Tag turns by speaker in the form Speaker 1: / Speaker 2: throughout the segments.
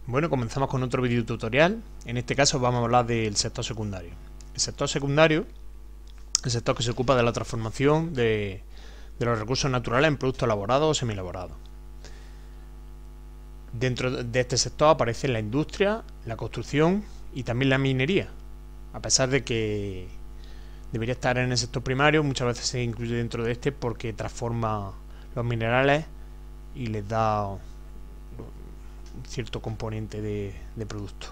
Speaker 1: Bueno, comenzamos con otro vídeo tutorial. En este caso vamos a hablar del sector secundario. El sector secundario es el sector que se ocupa de la transformación de los recursos naturales en productos elaborados o semielaborados. Dentro de este sector aparece la industria, la construcción y también la minería. A pesar de que debería estar en el sector primario, muchas veces se incluye dentro de este porque transforma los minerales y les da un cierto componente de producto.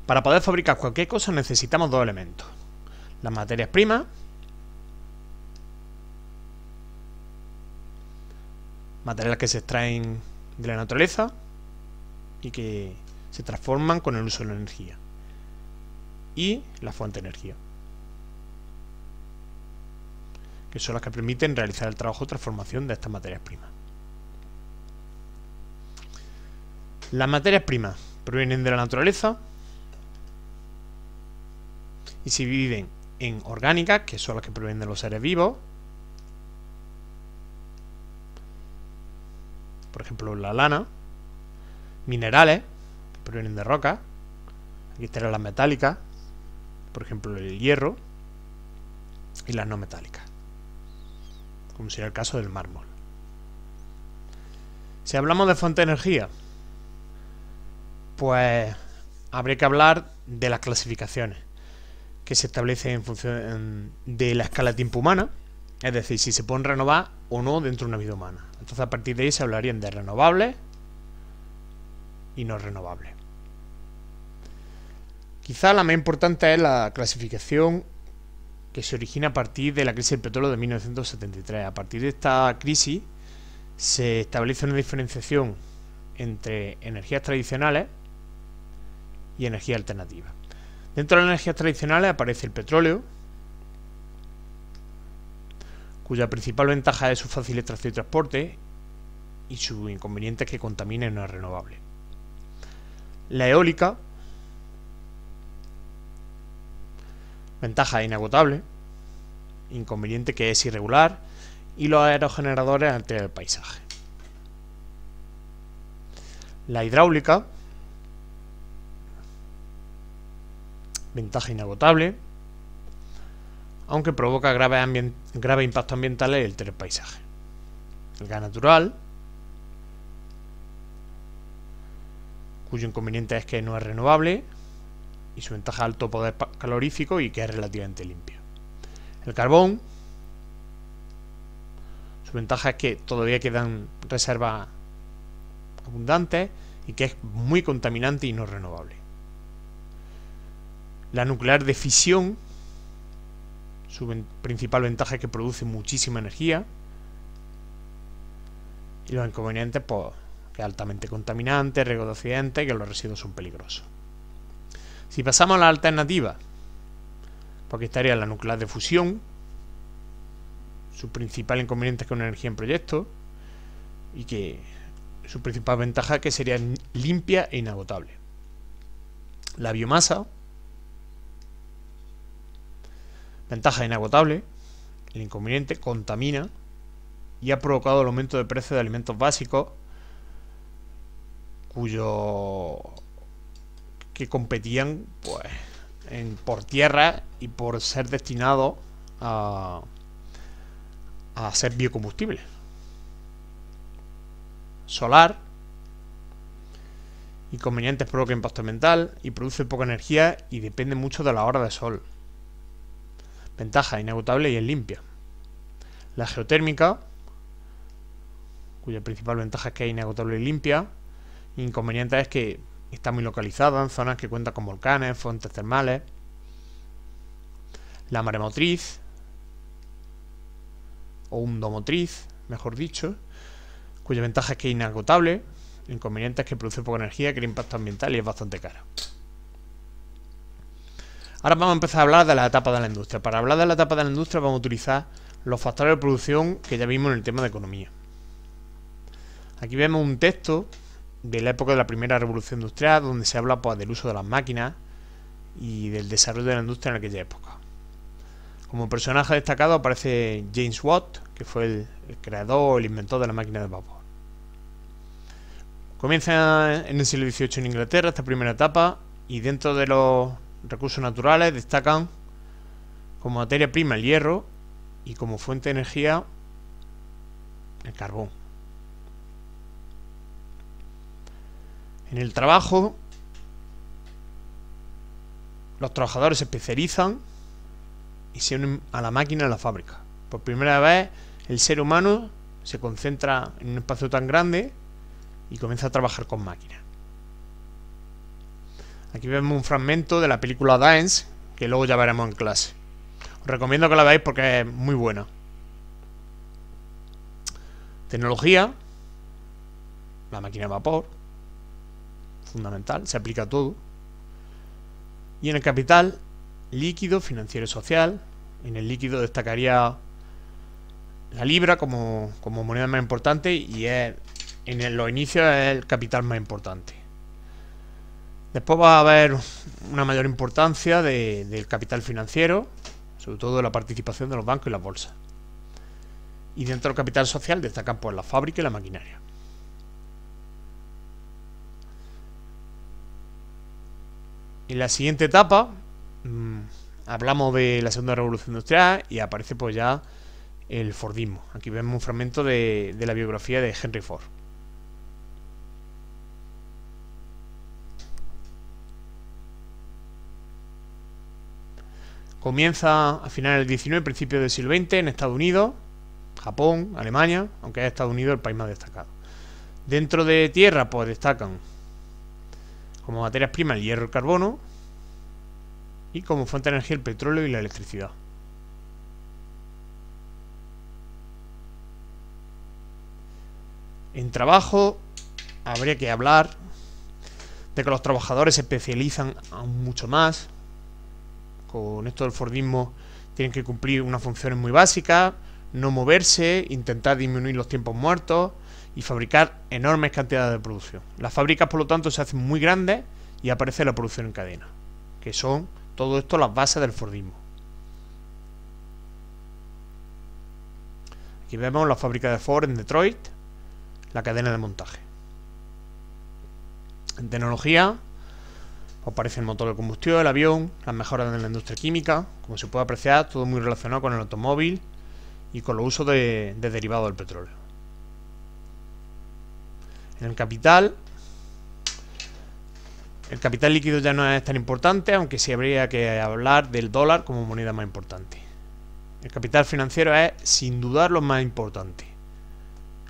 Speaker 1: Para poder fabricar cualquier cosa necesitamos dos elementos: las materias primas, materiales que se extraen de la naturaleza y que se transforman con el uso de la energía, y la fuente de energía, que son las que permiten realizar el trabajo de transformación de estas materias primas. Las materias primas provienen de la naturaleza y se dividen en orgánicas, que son las que provienen de los seres vivos, por ejemplo la lana; minerales, que provienen de rocas; aquí están las metálicas, por ejemplo el hierro; y las no metálicas, como sería el caso del mármol. Si hablamos de fuente de energía, pues habría que hablar de las clasificaciones que se establecen en función de la escala de tiempo humana, es decir, si se pueden renovar o no dentro de una vida humana. Entonces, a partir de ahí se hablarían de renovables y no renovables. Quizá la más importante es la clasificación que se origina a partir de la crisis del petróleo de 1973. A partir de esta crisis se establece una diferenciación entre energías tradicionales y energías alternativas. Dentro de las energías tradicionales aparece el petróleo, cuya principal ventaja es su fácil extracción y transporte, y su inconveniente es que contamina y no es renovable. La eólica, ventaja inagotable, inconveniente que es irregular, y los aerogeneradores alteran el paisaje. La hidráulica, ventaja inagotable, aunque provoca grave impacto ambiental y altera el paisaje. El gas natural, cuyo inconveniente es que no es renovable y su ventaja es alto poder calorífico y que es relativamente limpio. El carbón, su ventaja es que todavía quedan reservas abundantes y que es muy contaminante y no renovable. La nuclear de fisión, su principal ventaja es que produce muchísima energía, y los inconvenientes, pues, que es altamente contaminante, riesgo de accidentes y que los residuos son peligrosos. Si pasamos a la alternativa, porque estaría la nuclear de fusión, su principal inconveniente es que es una energía en proyecto y que su principal ventaja es que sería limpia e inagotable. La biomasa, ventaja inagotable, el inconveniente contamina y ha provocado el aumento de precios de alimentos básicos que competían, pues, por tierra y por ser destinados a ser biocombustibles. Solar, inconvenientes, provoca impacto ambiental y produce poca energía y depende mucho de la hora de sol. Ventaja inagotable y es limpia. La geotérmica, cuya principal ventaja es que es inagotable y limpia. Inconveniente es que está muy localizada en zonas que cuentan con volcanes, fuentes termales. La maremotriz, o hundomotriz, mejor dicho, cuya ventaja es que es inagotable. Inconveniente es que produce poca energía, crea impacto ambiental y es bastante cara. Ahora vamos a empezar a hablar de la etapa de la industria. Para hablar de la etapa de la industria vamos a utilizar los factores de producción que ya vimos en el tema de economía. Aquí vemos un texto de la época de la primera revolución industrial, donde se habla, pues, del uso de las máquinas y del desarrollo de la industria en aquella época. Como personaje destacado aparece James Watt, que fue el creador, el inventor de la máquina de vapor. Comienza en el siglo XVIII en Inglaterra esta primera etapa, y dentro de los recursos naturales destacan como materia prima el hierro y como fuente de energía el carbón. En el trabajo, los trabajadores se especializan y se unen a la máquina en la fábrica. Por primera vez, el ser humano se concentra en un espacio tan grande y comienza a trabajar con máquinas. Aquí vemos un fragmento de la película Dance, que luego ya veremos en clase. Os recomiendo que la veáis porque es muy buena. Tecnología, la máquina de vapor, fundamental, se aplica a todo. Y en el capital, líquido, financiero y social. En el líquido destacaría la libra como moneda más importante, y en los inicios es el capital más importante. Después va a haber una mayor importancia del capital financiero, sobre todo de la participación de los bancos y las bolsas. Y dentro del capital social destacan pues la fábrica y la maquinaria. En la siguiente etapa hablamos de la segunda revolución industrial y aparece pues ya el Fordismo. Aquí vemos un fragmento de la biografía de Henry Ford. Comienza a finales del XIX, principios del siglo XX en Estados Unidos, Japón, Alemania, aunque es Estados Unidos el país más destacado. Dentro de tierra pues destacan como materias primas el hierro y el carbono, y como fuente de energía el petróleo y la electricidad. En trabajo habría que hablar de que los trabajadores se especializan aún mucho más. Con esto del Fordismo tienen que cumplir unas funciones muy básicas: no moverse, intentar disminuir los tiempos muertos y fabricar enormes cantidades de producción. Las fábricas, por lo tanto, se hacen muy grandes y aparece la producción en cadena, que son todo esto las bases del Fordismo. Aquí vemos la fábrica de Ford en Detroit, la cadena de montaje. En tecnología aparece el motor de combustión, el avión, las mejoras en la industria química. Como se puede apreciar, todo muy relacionado con el automóvil y con los usos de derivados del petróleo. En el capital líquido ya no es tan importante, aunque sí habría que hablar del dólar como moneda más importante. El capital financiero es sin dudar lo más importante.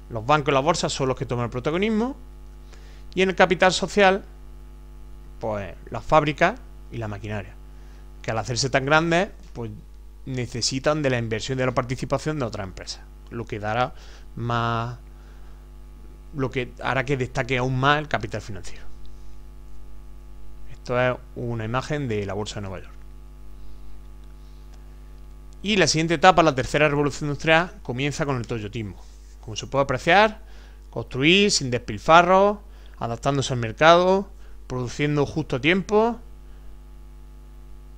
Speaker 1: Los bancos y las bolsas son los que toman el protagonismo. Y en el capital social, pues las fábricas y la maquinaria, que al hacerse tan grandes, pues necesitan de la inversión y de la participación de otras empresas, lo que hará que destaque aún más el capital financiero. Esto es una imagen de la bolsa de Nueva York. Y la siguiente etapa, la tercera revolución industrial, comienza con el toyotismo. Como se puede apreciar, construir sin despilfarros, adaptándose al mercado, produciendo justo a tiempo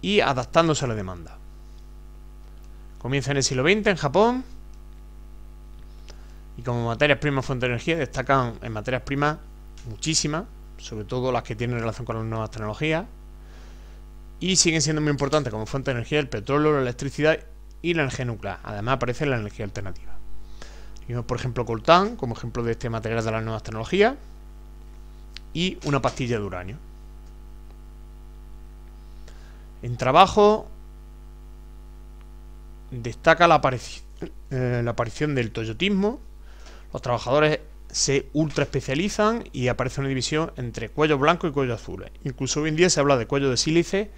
Speaker 1: y adaptándose a la demanda. Comienza en el siglo XX en Japón, y como materias primas fuente de energía destacan en materias primas muchísimas, sobre todo las que tienen relación con las nuevas tecnologías, y siguen siendo muy importantes como fuente de energía el petróleo, la electricidad y la energía nuclear. Además aparece la energía alternativa. Vemos por ejemplo coltán como ejemplo de este material de las nuevas tecnologías, y una pastilla de uranio. En trabajo destaca la aparición del toyotismo. Los trabajadores se ultra especializan y aparece una división entre cuellos blancos y cuellos azules. Incluso hoy en día se habla de cuello de sílice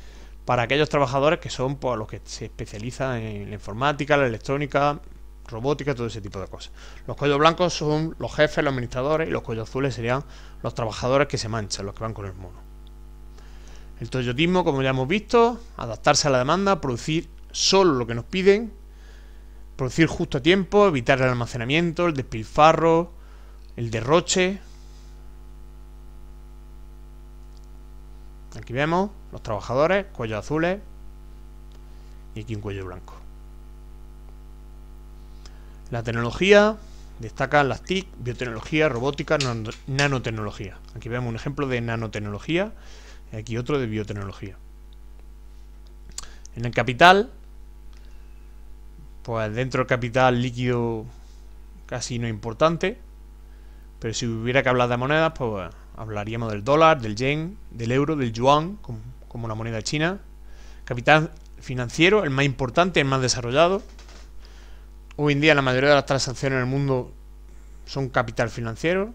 Speaker 1: para aquellos trabajadores que son pues, los que se especializan en la informática, la electrónica, robótica, todo ese tipo de cosas. Los cuellos blancos son los jefes, los administradores, y los cuellos azules serían los trabajadores que se manchan, los que van con el mono. El toyotismo, como ya hemos visto, adaptarse a la demanda, producir solo lo que nos piden, producir justo a tiempo, evitar el almacenamiento, el despilfarro, el derroche. Aquí vemos los trabajadores, cuellos azules, y aquí un cuello blanco. La tecnología, destacan las TIC, biotecnología, robótica, nanotecnología. Aquí vemos un ejemplo de nanotecnología y aquí otro de biotecnología. En el capital, pues dentro del capital líquido casi no es importante, pero si hubiera que hablar de monedas, pues hablaríamos del dólar, del yen, del euro, del yuan, como una moneda china. Capital financiero, el más importante, el más desarrollado. Hoy en día la mayoría de las transacciones en el mundo son capital financiero.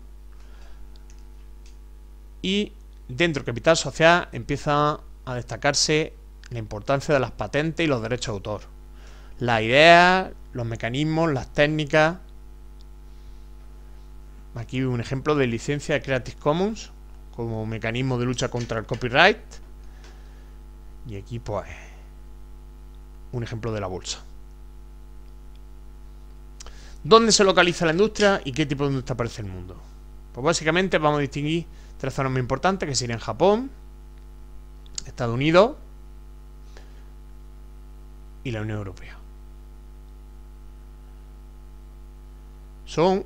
Speaker 1: Y dentro del capital social empieza a destacarse la importancia de las patentes y los derechos de autor. Las ideas, los mecanismos, las técnicas. Aquí un ejemplo de licencia Creative Commons como mecanismo de lucha contra el copyright. Y aquí pues un ejemplo de la bolsa. ¿Dónde se localiza la industria y qué tipo de industria aparece en el mundo? Pues básicamente vamos a distinguir tres zonas muy importantes, que serían Japón, Estados Unidos y la Unión Europea. Son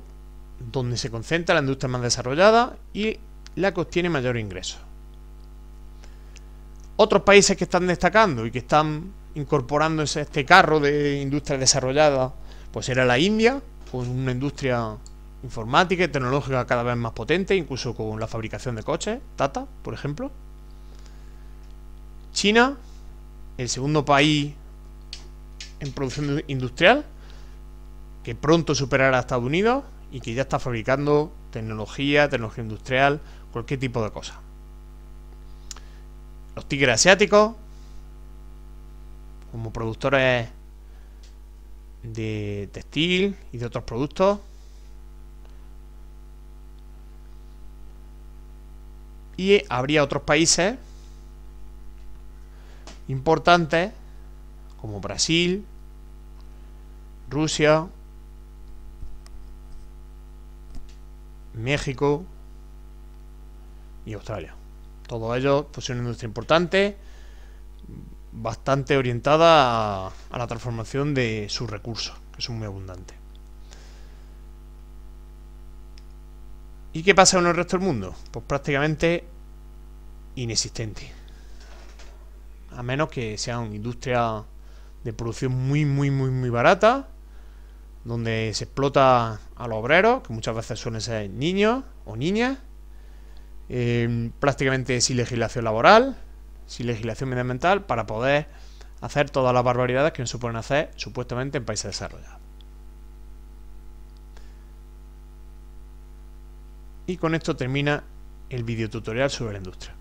Speaker 1: donde se concentra la industria más desarrollada y la que obtiene mayor ingresos. Otros países que están destacando y que están incorporándose a este carro de industria desarrollada, pues era la India, con una industria informática y tecnológica cada vez más potente, incluso con la fabricación de coches, Tata, por ejemplo. China, el segundo país en producción industrial, que pronto superará a Estados Unidos y que ya está fabricando tecnología industrial, cualquier tipo de cosa. Los tigres asiáticos, como productores de textil y de otros productos. Y habría otros países importantes como Brasil, Rusia, México y Australia. Todos ellos poseen una industria importante, bastante orientada a la transformación de sus recursos, que son muy abundantes. ¿Y qué pasa con el resto del mundo? Pues prácticamente inexistente. A menos que sean industrias de producción muy barata, donde se explota a los obreros, que muchas veces suelen ser niños o niñas, prácticamente sin legislación laboral, sin legislación medioambiental, para poder hacer todas las barbaridades que no se pueden hacer supuestamente en países desarrollados. Y con esto termina el videotutorial sobre la industria.